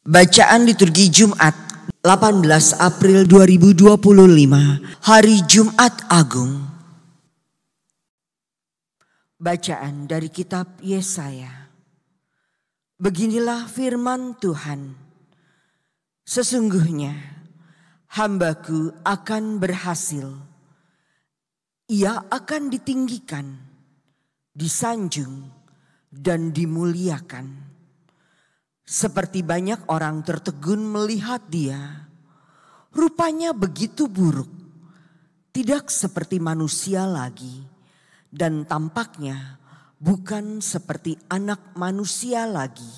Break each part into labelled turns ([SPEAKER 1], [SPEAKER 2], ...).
[SPEAKER 1] Bacaan liturgi Jumat 18 April 2025, Hari Jumat Agung. Bacaan dari kitab Yesaya. Beginilah firman Tuhan. Sesungguhnya hambaku akan berhasil. Ia akan ditinggikan, disanjung, dan dimuliakan. Seperti banyak orang tertegun melihat dia, rupanya begitu buruk, tidak seperti manusia lagi, dan tampaknya bukan seperti anak manusia lagi.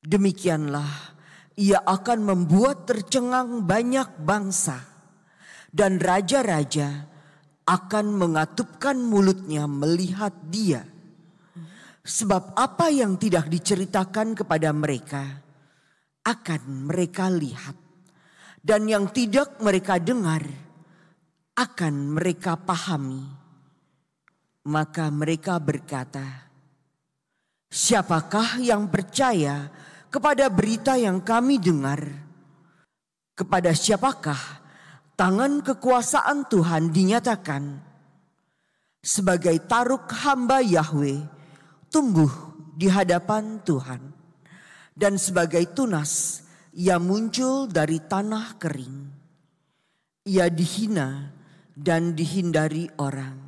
[SPEAKER 1] Demikianlah ia akan membuat tercengang banyak bangsa, dan raja-raja akan mengatupkan mulutnya melihat dia. Sebab apa yang tidak diceritakan kepada mereka akan mereka lihat, dan yang tidak mereka dengar akan mereka pahami. Maka mereka berkata, siapakah yang percaya kepada berita yang kami dengar? Kepada siapakah tangan kekuasaan Tuhan dinyatakan? Sebagai taruk hamba Yahweh tumbuh di hadapan Tuhan, dan sebagai tunas ia muncul dari tanah kering. Ia dihina dan dihindari orang,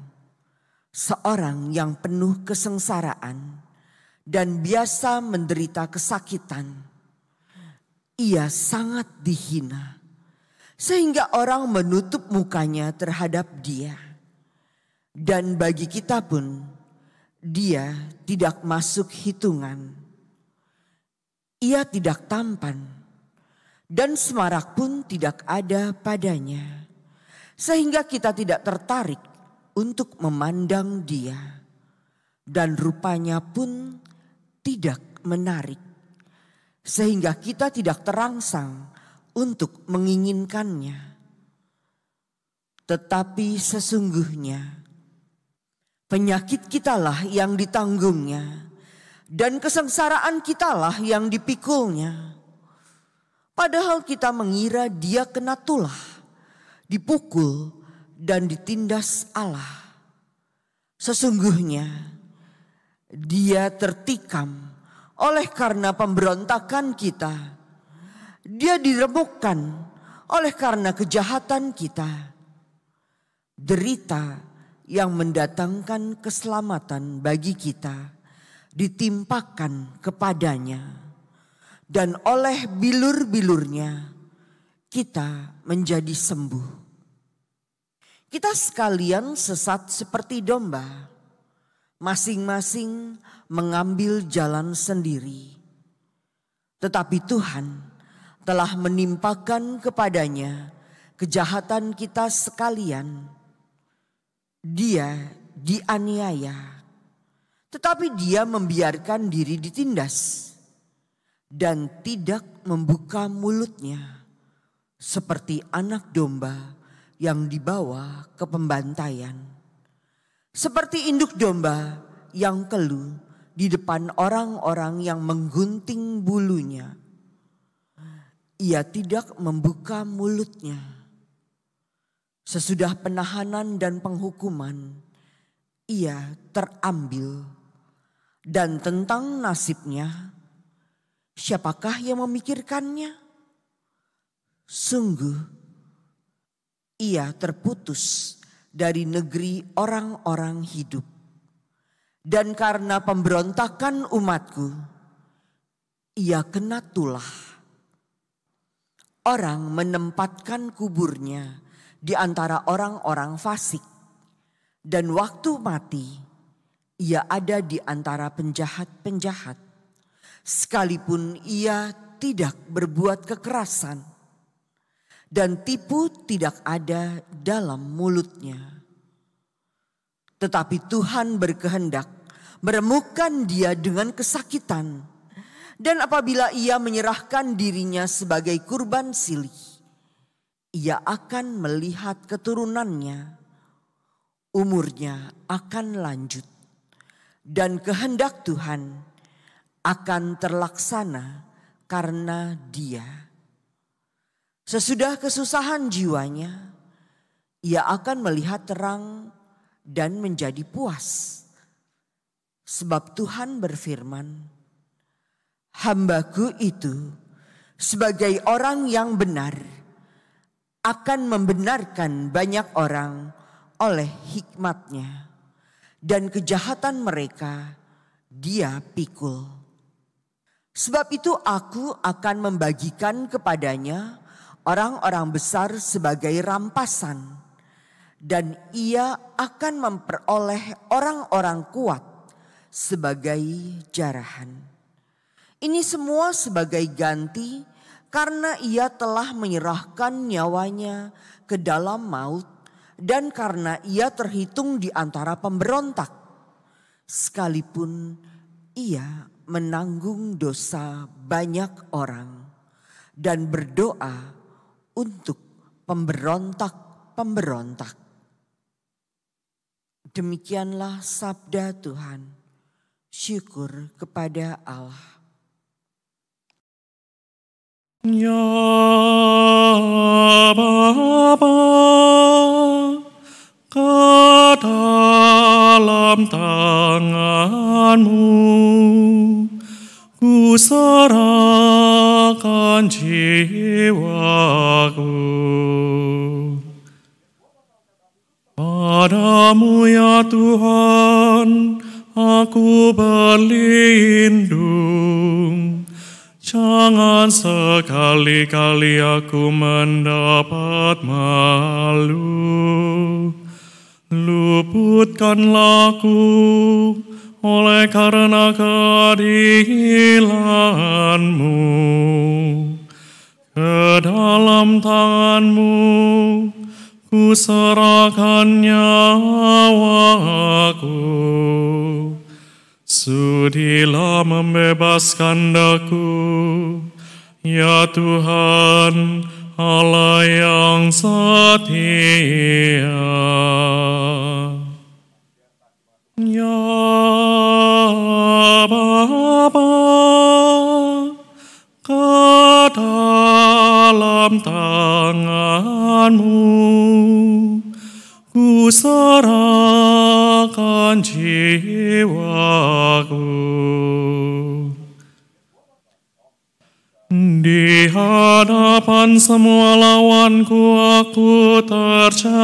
[SPEAKER 1] seorang yang penuh kesengsaraan dan biasa menderita kesakitan. Ia sangat dihina sehingga orang menutup mukanya terhadap dia, dan bagi kita pun dia tidak masuk hitungan. Ia tidak tampan, dan semarak pun tidak ada padanya, sehingga kita tidak tertarik untuk memandang dia, dan rupanya pun tidak menarik, sehingga kita tidak terangsang untuk menginginkannya. Tetapi sesungguhnya penyakit kitalah yang ditanggungnya, dan kesengsaraan kitalah yang dipikulnya. Padahal kita mengira dia kena tulah, dipukul dan ditindas Allah. Sesungguhnya dia tertikam oleh karena pemberontakan kita. Dia diremukkan oleh karena kejahatan kita. Derita yang mendatangkan keselamatan bagi kita ditimpakan kepadanya, dan oleh bilur-bilurnya kita menjadi sembuh. Kita sekalian sesat seperti domba, masing-masing mengambil jalan sendiri. Tetapi Tuhan telah menimpakan kepadanya kejahatan kita sekalian. Dia dianiaya, tetapi dia membiarkan diri ditindas dan tidak membuka mulutnya, seperti anak domba yang dibawa ke pembantaian, seperti induk domba yang keluh di depan orang-orang yang menggunting bulunya. Ia tidak membuka mulutnya. Sesudah penahanan dan penghukuman, ia terambil. Dan tentang nasibnya, siapakah yang memikirkannya? Sungguh, ia terputus dari negeri orang-orang hidup. Dan karena pemberontakan umatku, ia kena tulah. Orang menempatkan kuburnya di antara orang-orang fasik, dan waktu mati ia ada di antara penjahat-penjahat, sekalipun ia tidak berbuat kekerasan, dan tipu tidak ada dalam mulutnya. Tetapi Tuhan berkehendak meremukkan dia dengan kesakitan, dan apabila ia menyerahkan dirinya sebagai kurban silih, ia akan melihat keturunannya, umurnya akan lanjut, dan kehendak Tuhan akan terlaksana karena Dia. Sesudah kesusahan jiwanya, ia akan melihat terang dan menjadi puas. Sebab Tuhan berfirman, "Hamba-Ku itu sebagai orang yang benar akan membenarkan banyak orang oleh hikmat-Nya, dan kejahatan mereka Dia pikul. Sebab itu Aku akan membagikan kepadanya orang-orang besar sebagai rampasan, dan ia akan memperoleh orang-orang kuat sebagai jarahan. Ini semua sebagai ganti karena ia telah menyerahkan nyawanya ke dalam maut dan karena ia terhitung di antara pemberontak, sekalipun ia menanggung dosa banyak orang dan berdoa untuk pemberontak-pemberontak." Demikianlah sabda Tuhan. Syukur kepada Allah.
[SPEAKER 2] Ya Bapa, ke dalam tangan-Mu ku serahkan jiwaku. Padamu ya Tuhan, aku berlindung. Jangan sekali-kali aku mendapat malu. Luputkanlah aku oleh karena keadilan-Mu. Ke dalam tangan-Mu ku serahkan nyawaku. Sudilah membebaskan aku, ya Tuhan Allah yang setia. Ya Bapa, ke dalam tangan-Mu ku serahkan jiwaku. Di hadapan semua lawanku aku tercela.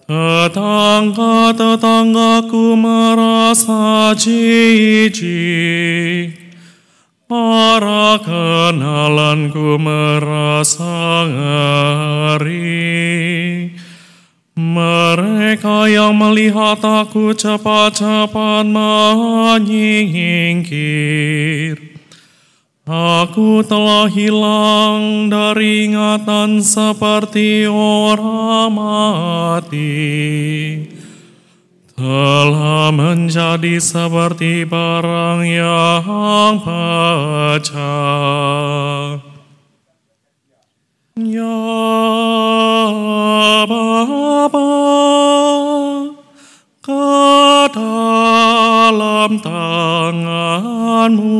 [SPEAKER 2] Tetangga-tetanggaku merasa jijik. Para kenalanku merasa ngeri. Mereka yang melihat aku cepat-cepat menyingkir. Aku telah hilang dari ingatan seperti orang mati. Telah menjadi seperti barang yang pecah. Ya Bapa, ke dalam tangan-Mu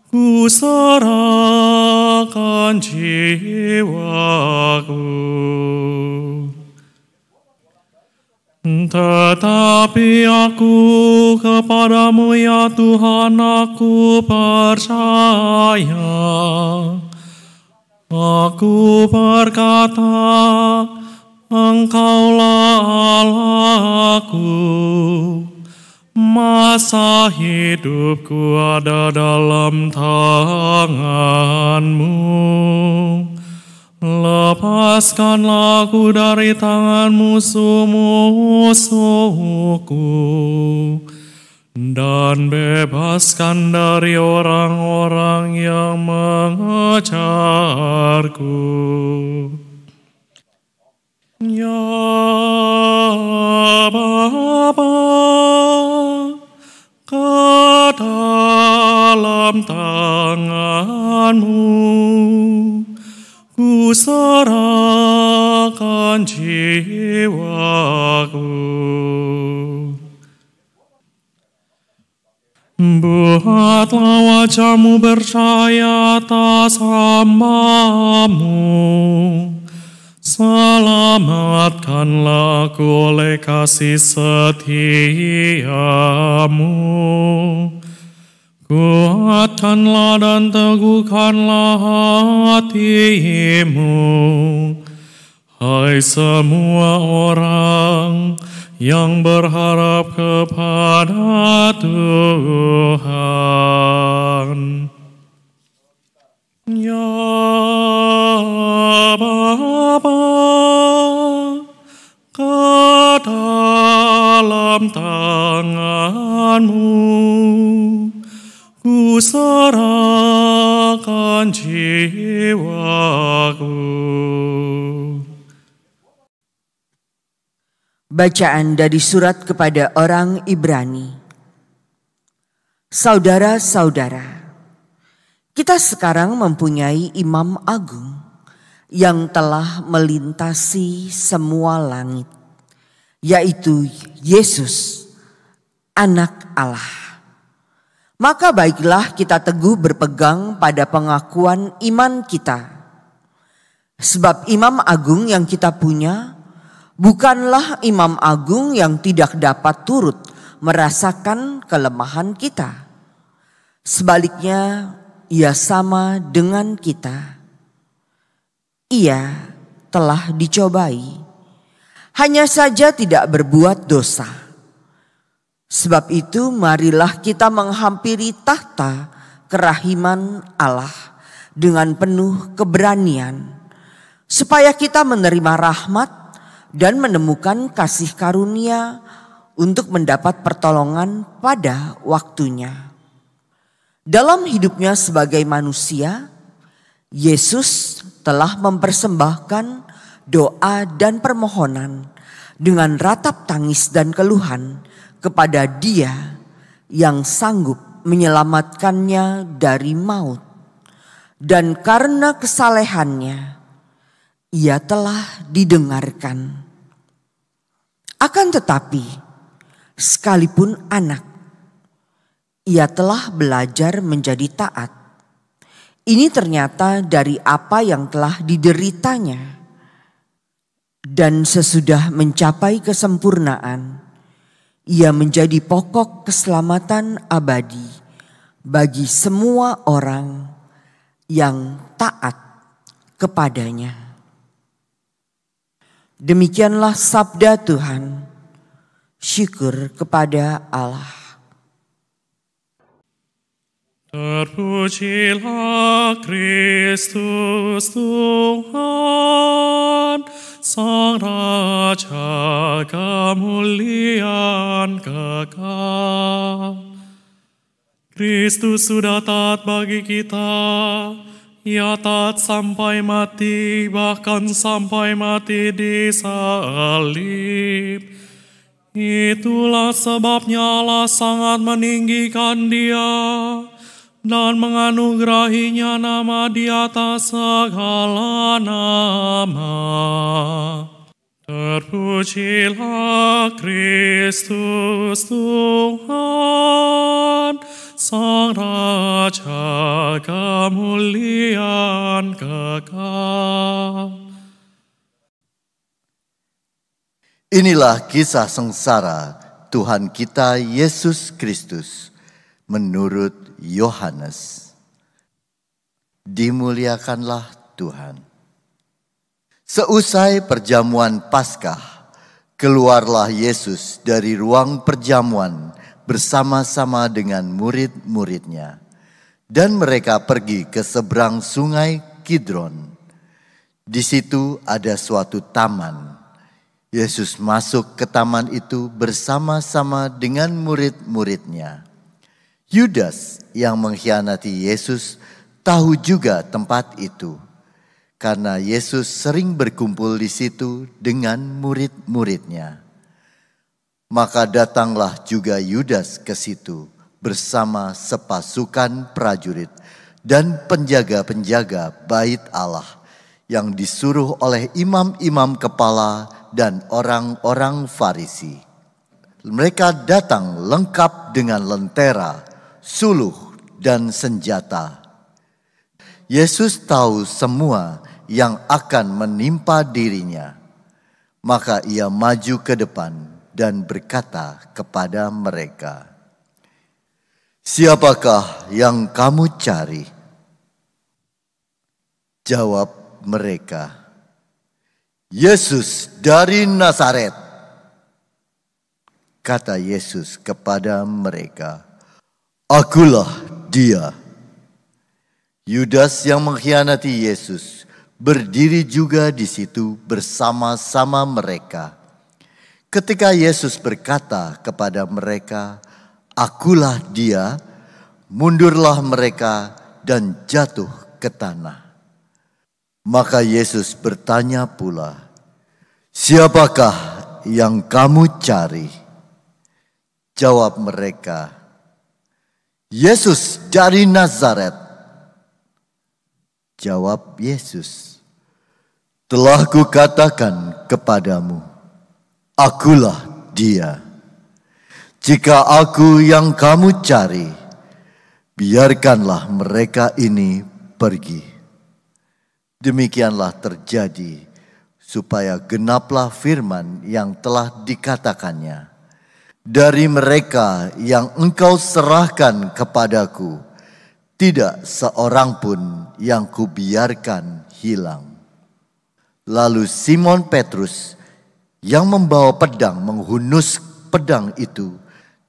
[SPEAKER 2] ku serahkan jiwaku. Tetapi aku kepadamu ya Tuhan aku percaya. Aku berkata, Engkaulah Allahku. Masa hidupku ada dalam tangan-Mu. Lepaskanlah aku dari tangan musuh-musuhku, dan bebaskan dari orang-orang yang mengejarku. Ya Bapa, ke dalam tangan-Mu ku serahkan jiwaku. Buatlah wajah-Mu bercahaya atas hamba-Mu. Selamatkanlah aku oleh kasih setia-Mu. Kuatkanlah dan teguhkanlah hatimu, hai semua orang yang berharap kepada Tuhan. Ya Bapa, ke dalam tangan-Mu ku serahkan jiwaku.
[SPEAKER 1] Bacaan dari surat kepada orang Ibrani. Saudara-saudara, kita sekarang mempunyai imam agung yang telah melintasi semua langit, yaitu Yesus, Anak Allah. Maka baiklah kita teguh berpegang pada pengakuan iman kita. Sebab imam agung yang kita punya bukanlah imam agung yang tidak dapat turut merasakan kelemahan kita. Sebaliknya, ia sama dengan kita. Ia telah dicobai, hanya saja tidak berbuat dosa. Sebab itu marilah kita menghampiri tahta kerahiman Allah dengan penuh keberanian, supaya kita menerima rahmat dan menemukan kasih karunia untuk mendapat pertolongan pada waktunya. Dalam hidupnya sebagai manusia, Yesus telah mempersembahkan doa dan permohonan dengan ratap tangis dan keluhan kepada Dia yang sanggup menyelamatkannya dari maut. Dan karena kesalehannya, ia telah didengarkan. Akan tetapi, sekalipun anak, ia telah belajar menjadi taat. Ini ternyata dari apa yang telah dideritanya. Dan sesudah mencapai kesempurnaan, ia menjadi pokok keselamatan abadi bagi semua orang yang taat kepadanya. Demikianlah sabda Tuhan. Syukur kepada Allah.
[SPEAKER 2] Terpujilah Kristus Tuhan, Sang Raja kemuliaan kekal. Kristus sudah taat bagi kita, Ia taat sampai mati, bahkan sampai mati di salib. Itulah sebabnya Allah sangat meninggikan Dia dan menganugerahinya nama di atas segala nama. Terpujilah Kristus Tuhan, Sang Raja kemuliaan kekal.
[SPEAKER 3] Inilah kisah sengsara Tuhan kita Yesus Kristus menurut Yohanes. Dimuliakanlah Tuhan. Seusai perjamuan Paskah, keluarlah Yesus dari ruang perjamuan bersama-sama dengan murid-muridnya. Dan mereka pergi ke seberang sungai Kidron. Di situ ada suatu taman. Yesus masuk ke taman itu bersama-sama dengan murid-muridnya. Yudas yang mengkhianati Yesus tahu juga tempat itu, karena Yesus sering berkumpul di situ dengan murid-muridnya. Maka datanglah juga Yudas ke situ bersama sepasukan prajurit dan penjaga-penjaga bait Allah yang disuruh oleh imam-imam kepala dan orang-orang Farisi. Mereka datang lengkap dengan lentera, suluh, dan senjata. Yesus tahu semua yang akan menimpa dirinya. Maka ia maju ke depan dan berkata kepada mereka, "Siapakah yang kamu cari?" Jawab mereka, "Yesus dari Nazaret." Kata Yesus kepada mereka, "Akulah dia." Yudas yang mengkhianati Yesus berdiri juga di situ bersama-sama mereka. Ketika Yesus berkata kepada mereka, "Akulah dia," mundurlah mereka dan jatuh ke tanah. Maka Yesus bertanya pula, "Siapakah yang kamu cari?" Jawab mereka, "Yesus dari Nazaret." Jawab Yesus, "Telah kukatakan kepadamu, akulah dia. Jika aku yang kamu cari, biarkanlah mereka ini pergi." Demikianlah terjadi supaya genaplah firman yang telah dikatakannya, "Dari mereka yang engkau serahkan kepadaku, tidak seorang pun yang kubiarkan hilang." Lalu Simon Petrus yang membawa pedang menghunus pedang itu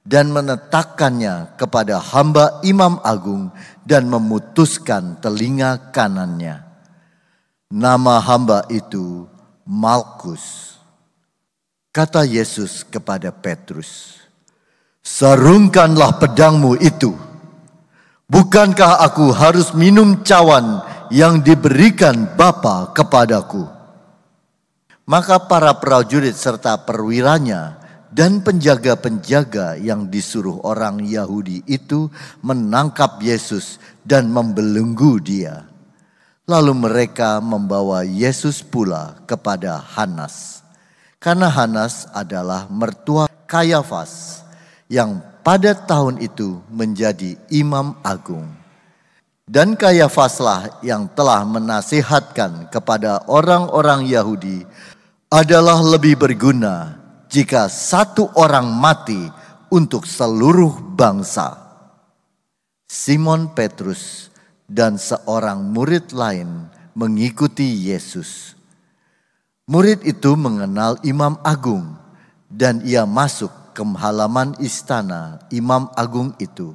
[SPEAKER 3] dan menetapkannya kepada hamba Imam Agung dan memutuskan telinga kanannya. Nama hamba itu Malkus. Kata Yesus kepada Petrus, "Sarungkanlah pedangmu itu. Bukankah aku harus minum cawan yang diberikan Bapa kepadaku?" Maka para prajurit serta perwiranya dan penjaga-penjaga yang disuruh orang Yahudi itu menangkap Yesus dan membelenggu dia. Lalu mereka membawa Yesus pula kepada Hanas. Karena Hanas adalah mertua Kayafas yang pada tahun itu menjadi imam agung. Dan Kayafaslah yang telah menasihatkan kepada orang-orang Yahudi adalah lebih berguna jika satu orang mati untuk seluruh bangsa. Simon Petrus dan seorang murid lain mengikuti Yesus. Murid itu mengenal Imam Agung dan ia masuk ke halaman istana Imam Agung itu.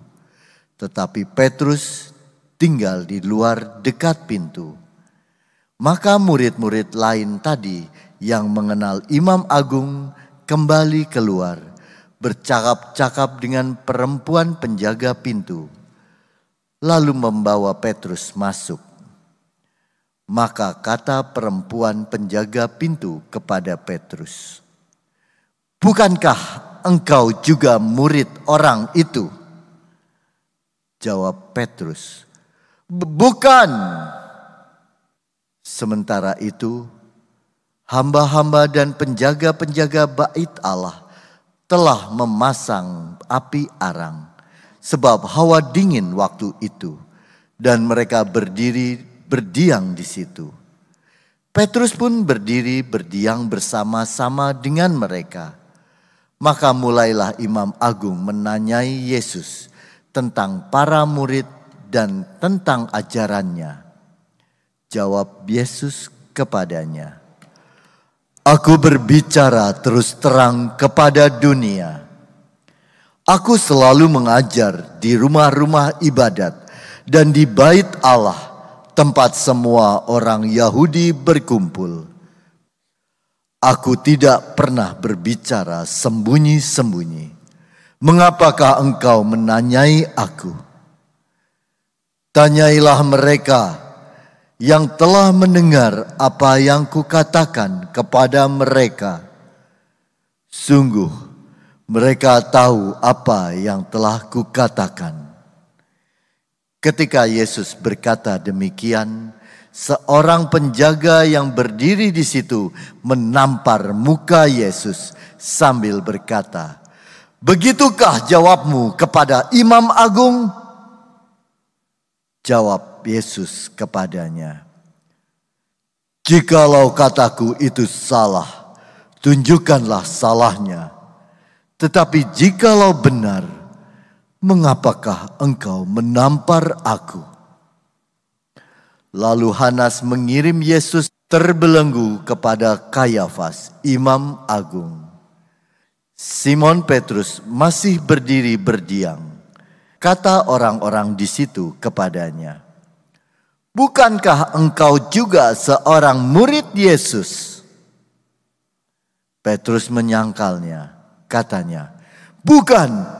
[SPEAKER 3] Tetapi Petrus tinggal di luar dekat pintu. Maka murid-murid lain tadi yang mengenal Imam Agung kembali keluar, bercakap-cakap dengan perempuan penjaga pintu, lalu membawa Petrus masuk. Maka kata perempuan penjaga pintu kepada Petrus, "Bukankah engkau juga murid orang itu?" Jawab Petrus, "Bukan." Sementara itu, hamba-hamba dan penjaga-penjaga bait Allah telah memasang api arang, sebab hawa dingin waktu itu, dan mereka berdiam di situ. Petrus pun berdiri berdiam bersama-sama dengan mereka. Maka mulailah Imam Agung menanyai Yesus tentang para murid dan tentang ajarannya. Jawab Yesus kepadanya, "Aku berbicara terus terang kepada dunia. Aku selalu mengajar di rumah-rumah ibadat dan di bait Allah, tempat semua orang Yahudi berkumpul. Aku tidak pernah berbicara sembunyi-sembunyi. Mengapakah engkau menanyai aku? Tanyailah mereka yang telah mendengar apa yang kukatakan kepada mereka. Sungguh, mereka tahu apa yang telah kukatakan." Ketika Yesus berkata demikian, seorang penjaga yang berdiri di situ menampar muka Yesus sambil berkata, Begitukah jawabmu kepada imam agung? Jawab Yesus kepadanya, jikalau kataku itu salah, tunjukkanlah salahnya. Tetapi jikalau benar, mengapakah engkau menampar aku? Lalu Hanas mengirim Yesus terbelenggu kepada Kayafas, imam agung. Simon Petrus masih berdiri berdiam. Kata orang-orang di situ kepadanya, bukankah engkau juga seorang murid Yesus? Petrus menyangkalnya, katanya, bukan.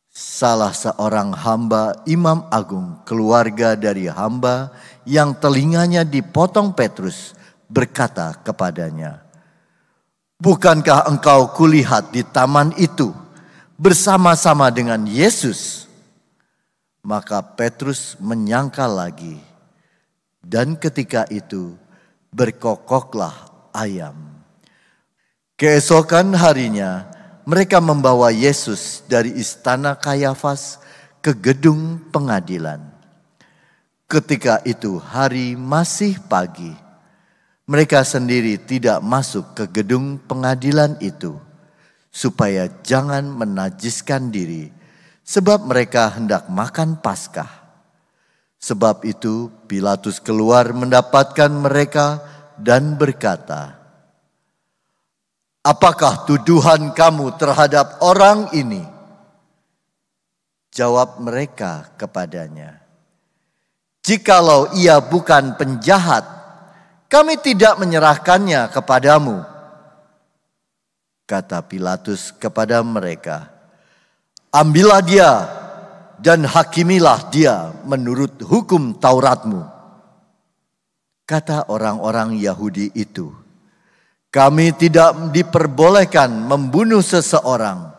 [SPEAKER 3] Salah seorang hamba imam agung, keluarga dari hamba yang telinganya dipotong Petrus, berkata kepadanya, bukankah engkau kulihat di taman itu bersama-sama dengan Yesus? Maka Petrus menyangkal lagi, dan ketika itu berkokoklah ayam. Keesokan harinya mereka membawa Yesus dari istana Kayafas ke gedung pengadilan. Ketika itu hari masih pagi. Mereka sendiri tidak masuk ke gedung pengadilan itu, supaya jangan menajiskan diri, sebab mereka hendak makan Paskah. Sebab itu Pilatus keluar mendapatkan mereka dan berkata, apakah tuduhan kamu terhadap orang ini? Jawab mereka kepadanya, jikalau ia bukan penjahat, kami tidak menyerahkannya kepadamu. Kata Pilatus kepada mereka, ambillah dia dan hakimilah dia menurut hukum Tauratmu. Kata orang-orang Yahudi itu, kami tidak diperbolehkan membunuh seseorang.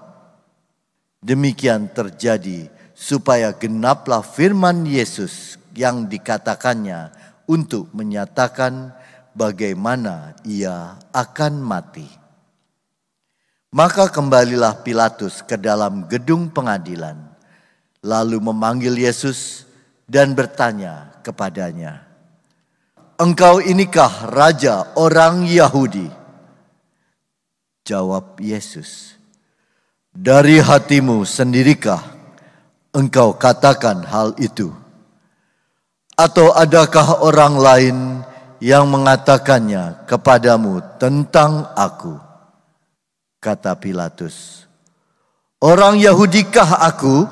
[SPEAKER 3] Demikian terjadi supaya genaplah firman Yesus yang dikatakannya untuk menyatakan bagaimana ia akan mati. Maka kembalilah Pilatus ke dalam gedung pengadilan, lalu memanggil Yesus dan bertanya kepadanya, engkau inikah raja orang Yahudi? Jawab Yesus, dari hatimu sendirikah engkau katakan hal itu? Atau adakah orang lain yang mengatakannya kepadamu tentang aku? Kata Pilatus, orang Yahudikah aku?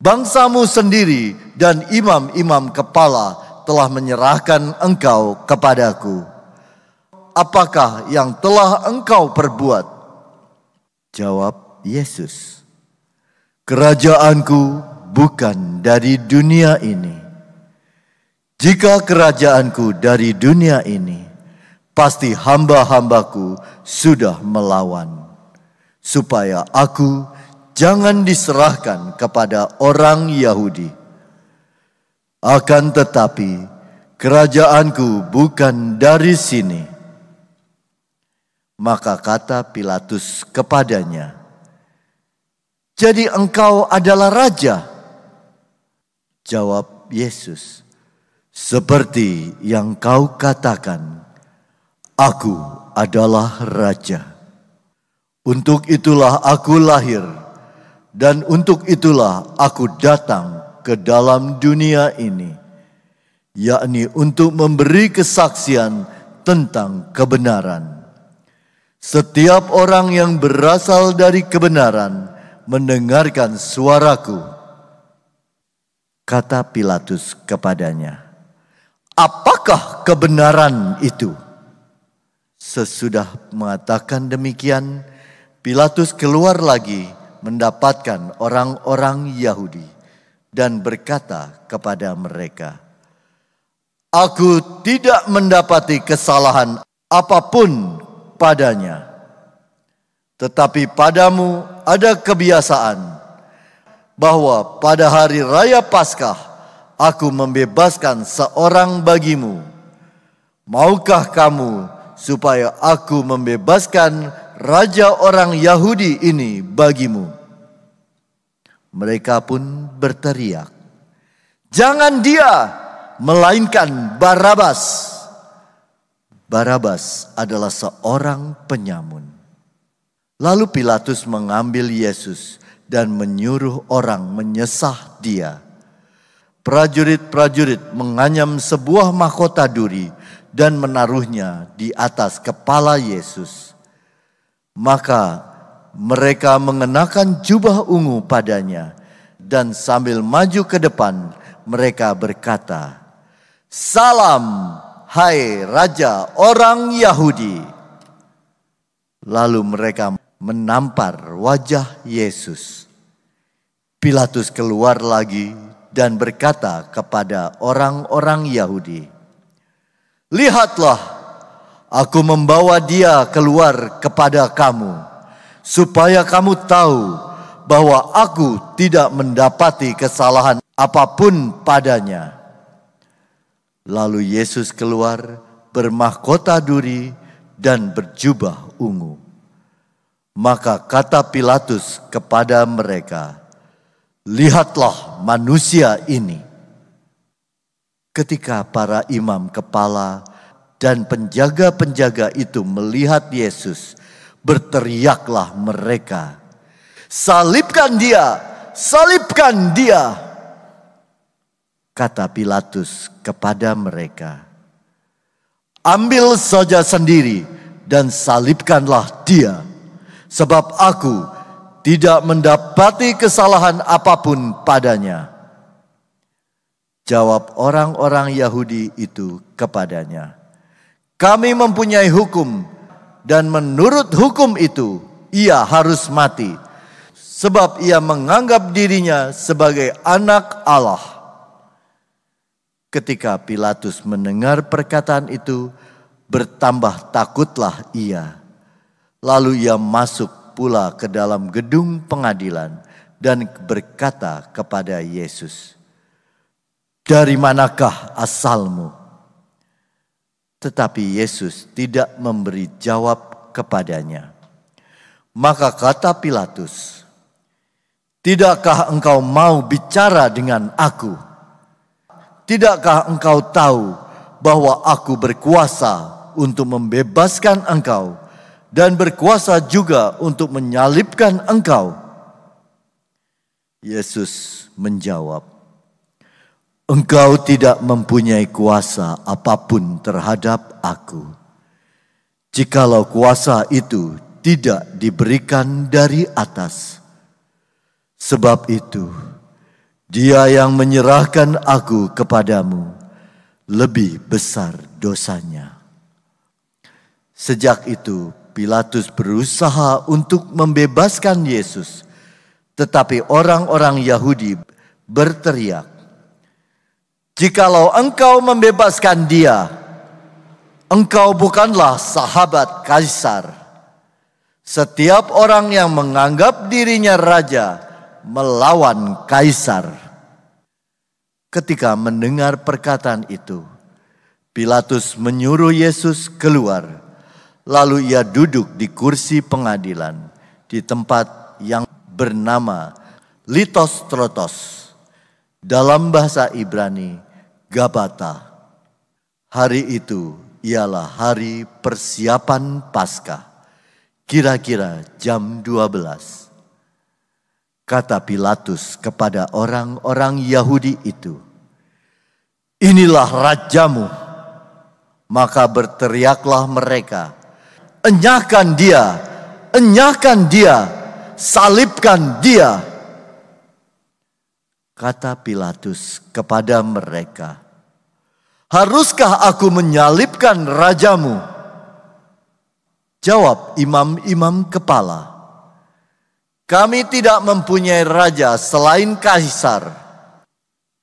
[SPEAKER 3] Bangsamu sendiri dan imam-imam kepala telah menyerahkan engkau kepadaku. Apakah yang telah engkau perbuat? Jawab Yesus, kerajaanku bukan dari dunia ini. Jika kerajaanku dari dunia ini, pasti hamba-hambaku sudah melawan, supaya aku jangan diserahkan kepada orang Yahudi. Akan tetapi, kerajaanku bukan dari sini. Maka kata Pilatus kepadanya, jadi engkau adalah raja? Jawab Yesus, seperti yang kau katakan, aku adalah raja. Untuk itulah aku lahir, dan untuk itulah aku datang ke dalam dunia ini, yakni untuk memberi kesaksian tentang kebenaran. Setiap orang yang berasal dari kebenaran mendengarkan suaraku. Kata Pilatus kepadanya, apakah kebenaran itu? Sesudah mengatakan demikian, Pilatus keluar lagi mendapatkan orang-orang Yahudi dan berkata kepada mereka, aku tidak mendapati kesalahan apapun padanya. Tetapi padamu ada kebiasaan bahwa pada hari raya Paskah aku membebaskan seorang bagimu. Maukah kamu supaya aku membebaskan raja orang Yahudi ini bagimu?" Mereka pun berteriak, "Jangan dia, melainkan Barabas." Barabas adalah seorang penyamun. Lalu Pilatus mengambil Yesus dan menyuruh orang menyesah dia. Prajurit-prajurit menganyam sebuah mahkota duri dan menaruhnya di atas kepala Yesus. Maka mereka mengenakan jubah ungu padanya, dan sambil maju ke depan mereka berkata, "Salam, hai Raja orang Yahudi." Lalu mereka menampar wajah Yesus. Pilatus keluar lagi dan berkata kepada orang-orang Yahudi, "Lihatlah, aku membawa dia keluar kepada kamu, supaya kamu tahu bahwa aku tidak mendapati kesalahan apapun padanya." Lalu Yesus keluar bermahkota duri dan berjubah ungu. Maka kata Pilatus kepada mereka, "Lihatlah manusia ini." Ketika para imam kepala dan penjaga-penjaga itu melihat Yesus, berteriaklah mereka, "Salibkan dia! Salibkan dia!" Kata Pilatus kepada mereka, "Ambil saja sendiri dan salibkanlah dia, sebab aku tidak mendapati kesalahan apapun padanya." Jawab orang-orang Yahudi itu kepadanya, "Kami mempunyai hukum, dan menurut hukum itu ia harus mati, sebab ia menganggap dirinya sebagai anak Allah." Ketika Pilatus mendengar perkataan itu, bertambah takutlah ia. Lalu ia masuk pula ke dalam gedung pengadilan dan berkata kepada Yesus, "Dari manakah asalmu?" Tetapi Yesus tidak memberi jawab kepadanya. Maka kata Pilatus, "Tidakkah engkau mau bicara dengan aku? Tidakkah engkau tahu bahwa aku berkuasa untuk membebaskan engkau dan berkuasa juga untuk menyalibkan engkau?" Yesus menjawab, "Engkau tidak mempunyai kuasa apapun terhadap aku, jikalau kuasa itu tidak diberikan dari atas. Sebab itu, dia yang menyerahkan aku kepadamu lebih besar dosanya." Sejak itu Pilatus berusaha untuk membebaskan Yesus, tetapi orang-orang Yahudi berteriak, "Jikalau engkau membebaskan dia, engkau bukanlah sahabat Kaisar. Setiap orang yang menganggap dirinya raja melawan Kaisar." Ketika mendengar perkataan itu, Pilatus menyuruh Yesus keluar. Lalu ia duduk di kursi pengadilan di tempat yang bernama Litostrotos, dalam bahasa Ibrani Gabata. Hari itu ialah hari persiapan Paskah, kira-kira jam 12. Kata Pilatus kepada orang-orang Yahudi itu, "Inilah rajamu." Maka berteriaklah mereka, "Enyahkan dia! Enyahkan dia! Salibkan dia!" Kata Pilatus kepada mereka, "Haruskah aku menyalibkan rajamu?" Jawab imam-imam kepala, "Kami tidak mempunyai raja selain Kaisar."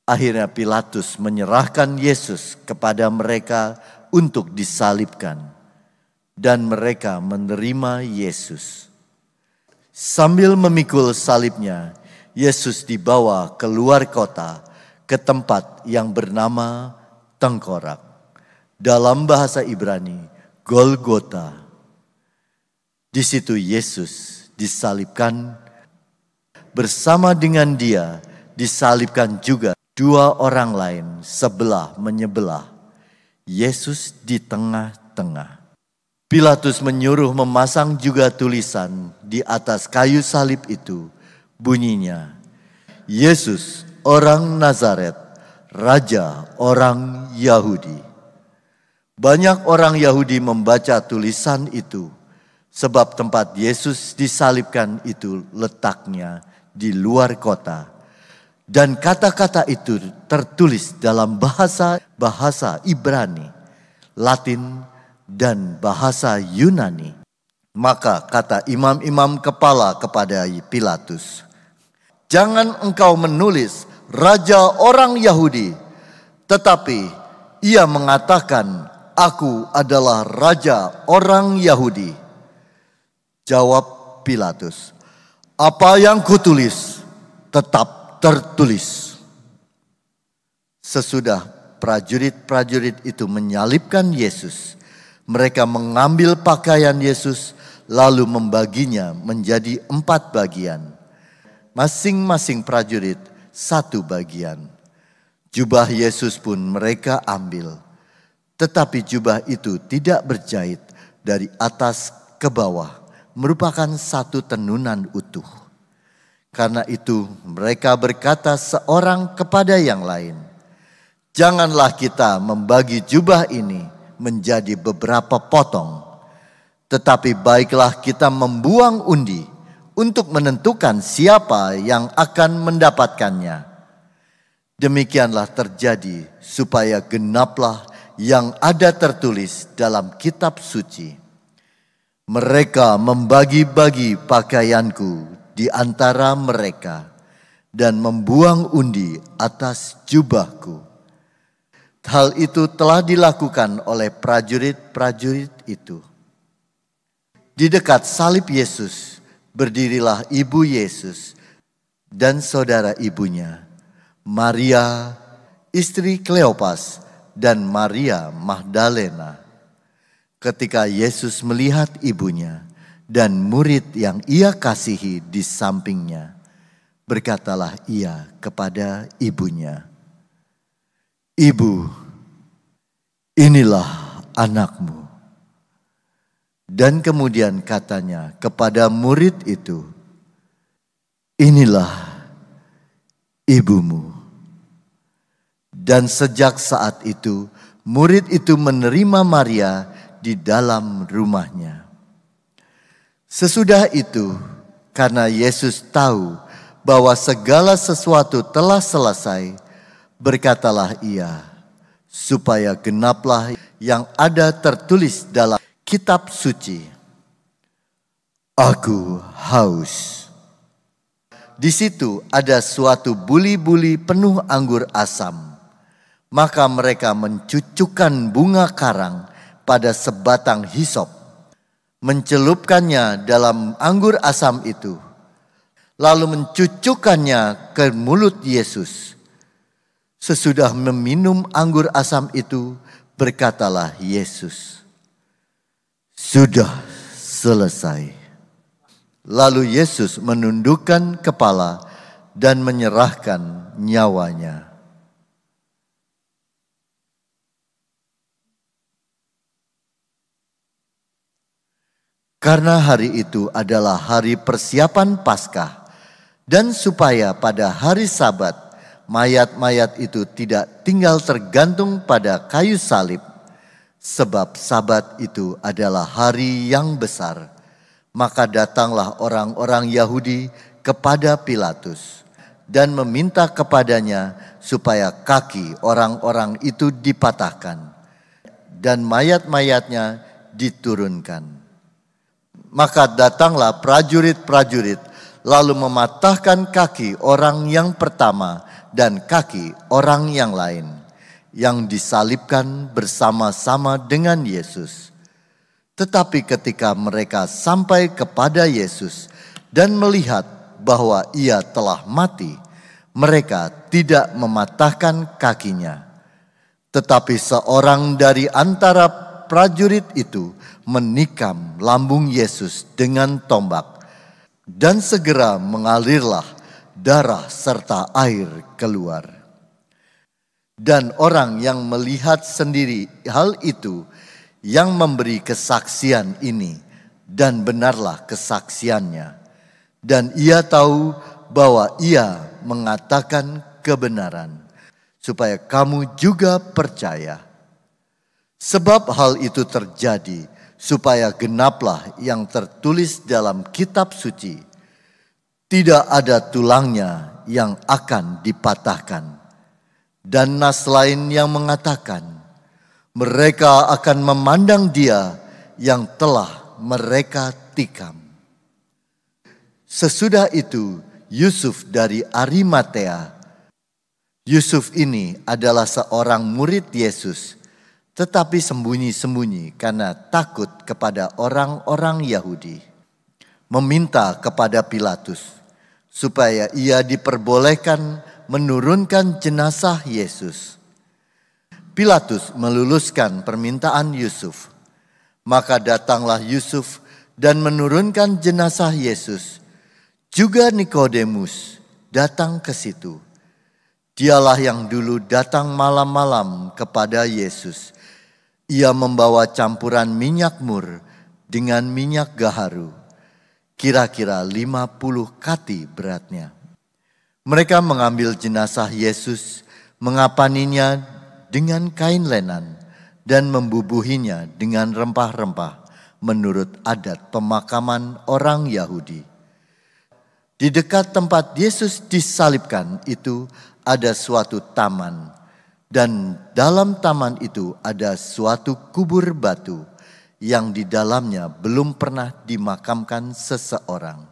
[SPEAKER 3] Akhirnya Pilatus menyerahkan Yesus kepada mereka untuk disalibkan, dan mereka menerima Yesus. Sambil memikul salibnya, Yesus dibawa keluar kota ke tempat yang bernama Tengkorak, dalam bahasa Ibrani Golgota. Di situ Yesus disalibkan, bersama dengan dia disalibkan juga dua orang lain sebelah menyebelah. Yesus di tengah-tengah. Pilatus menyuruh memasang juga tulisan di atas kayu salib itu. Bunyinya, Yesus orang Nazaret, Raja orang Yahudi. Banyak orang Yahudi membaca tulisan itu, sebab tempat Yesus disalibkan itu letaknya di luar kota. Dan kata-kata itu tertulis dalam bahasa Ibrani, Latin, dan bahasa Yunani. Maka kata imam-imam kepala kepada Pilatus, "Jangan engkau menulis Raja orang Yahudi, tetapi ia mengatakan, aku adalah Raja orang Yahudi." Jawab Pilatus, "Apa yang kutulis tetap tertulis." Sesudah prajurit-prajurit itu menyalibkan Yesus, mereka mengambil pakaian Yesus lalu membaginya menjadi 4 bagian. Masing-masing prajurit 1 bagian. Jubah Yesus pun mereka ambil, tetapi jubah itu tidak berjahit dari atas ke bawah, merupakan 1 tenunan utuh. Karena itu mereka berkata seorang kepada yang lain, "Janganlah kita membagi jubah ini menjadi beberapa potong, tetapi baiklah kita membuang undi untuk menentukan siapa yang akan mendapatkannya." Demikianlah terjadi supaya genaplah yang ada tertulis dalam kitab suci. "Mereka membagi-bagi pakaianku di antara mereka dan membuang undi atas jubahku." Hal itu telah dilakukan oleh prajurit-prajurit itu. Di dekat salib Yesus berdirilah ibu Yesus dan saudara ibunya, Maria, istri Kleopas, dan Maria Magdalena. Ketika Yesus melihat ibunya dan murid yang ia kasihi di sampingnya, berkatalah ia kepada ibunya, "Ibu, inilah anakmu." Dan kemudian katanya kepada murid itu, "Inilah ibumu." Dan sejak saat itu, murid itu menerima Maria di dalam rumahnya. Sesudah itu, karena Yesus tahu bahwa segala sesuatu telah selesai, berkatalah ia, supaya genaplah yang ada tertulis dalam kitab suci, "Aku haus." Di situ ada suatu buli-buli penuh anggur asam. Maka mereka mencucukkan bunga karang pada sebatang hisop, mencelupkannya dalam anggur asam itu, lalu mencucukkannya ke mulut Yesus. Sesudah meminum anggur asam itu, berkatalah Yesus, "Sudah selesai." Lalu Yesus menundukkan kepala dan menyerahkan nyawanya. Karena hari itu adalah hari persiapan Paskah, dan supaya pada hari Sabat mayat-mayat itu tidak tinggal tergantung pada kayu salib, sebab Sabat itu adalah hari yang besar, maka datanglah orang-orang Yahudi kepada Pilatus dan meminta kepadanya supaya kaki orang-orang itu dipatahkan dan mayat-mayatnya diturunkan. Maka datanglah prajurit-prajurit lalu mematahkan kaki orang yang pertama dan kaki orang yang lain yang disalibkan bersama-sama dengan Yesus. Tetapi ketika mereka sampai kepada Yesus dan melihat bahwa ia telah mati, mereka tidak mematahkan kakinya. Tetapi seorang dari antara prajurit itu menikam lambung Yesus dengan tombak, dan segera mengalirlah darah serta air keluar. Dan orang yang melihat sendiri hal itu, yang memberi kesaksian ini, dan benarlah kesaksiannya. Dan ia tahu bahwa ia mengatakan kebenaran, supaya kamu juga percaya. Sebab hal itu terjadi, supaya genaplah yang tertulis dalam kitab suci. Tidak ada tulangnya yang akan dipatahkan. Dan nas lain yang mengatakan, mereka akan memandang dia yang telah mereka tikam. Sesudah itu Yusuf dari Arimatea. Yusuf ini adalah seorang murid Yesus, tetapi sembunyi-sembunyi karena takut kepada orang-orang Yahudi. Meminta kepada Pilatus supaya ia diperbolehkan menurunkan jenazah Yesus. Pilatus meluluskan permintaan Yusuf. Maka datanglah Yusuf dan menurunkan jenazah Yesus. Juga Nikodemus datang ke situ. Dialah yang dulu datang malam-malam kepada Yesus. Ia membawa campuran minyak mur dengan minyak gaharu, kira-kira 50 kati beratnya. Mereka mengambil jenazah Yesus, mengapaninya dengan kain lenan, dan membubuhinya dengan rempah-rempah menurut adat pemakaman orang Yahudi. Di dekat tempat Yesus disalibkan itu ada suatu taman, dan dalam taman itu ada suatu kubur batu yang di dalamnya belum pernah dimakamkan seseorang.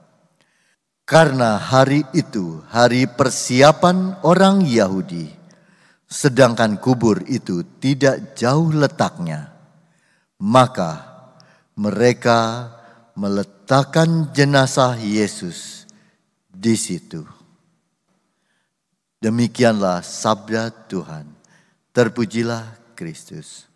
[SPEAKER 3] Karena hari itu hari persiapan orang Yahudi, sedangkan kubur itu tidak jauh letaknya, maka mereka meletakkan jenazah Yesus di situ. Demikianlah sabda Tuhan. Terpujilah Kristus.